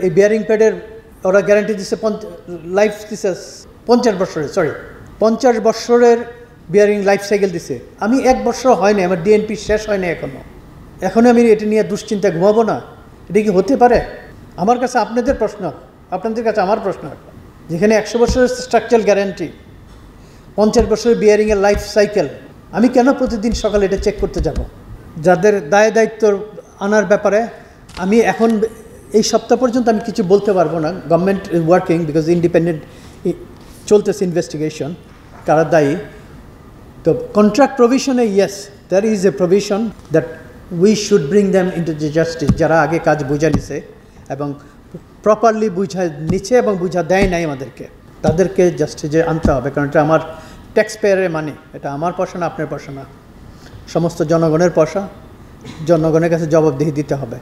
এই বিয়ারিং প্যাডের ওরা গ্যারান্টি দিচ্ছে লাইফ দিচ্ছে 50 বছরের, 50 বছরের বিয়ারিং লাইফ সাইকেল দিছে। আমি 1 বছর হয়নি, আমার ডিএনপি শেষ হয়নি এখনও আমি এটা নিয়ে দুশ্চিন্তা ঘুমাবো না? এটা কি হতে পারে? আমার কাছে আপনাদের প্রশ্ন, আপনাদের কাছে আমার প্রশ্ন, যেখানে 100 বছরের স্ট্রাকচারাল গ্যারান্টি, 50 বছরের বিয়ারিংয়ের লাইফ সাইকেল, আমি কেন প্রতিদিন সকালে এটা চেক করতে যাব? যাদের দায় দায়িত্ব আনার ব্যাপারে আমি এখন এই সপ্তাহ পর্যন্ত আমি কিছু বলতে পারবো না। Government is working because independent চলতেছে ইনভেস্টিগেশন, কারা দায়ী। তো কন্ট্রাক্ট প্রভিশনে yes, there is a provision that we should bring them into the justice. যারা আগে কাজ বুঝা নিছে এবং প্রপারলি বুঝা নিচ্ছে এবং বুঝা দেয় নাই আমাদেরকে, তাদেরকে জাস্টিসে আনতে হবে। কারণ এটা আমার ট্যাক্স পেয়ারের মানি, এটা আমার পয়সা না, আপনার পয়সা না, সমস্ত জনগণের পয়সা। জনগণের কাছে জবাবদিহি দিতে হবে।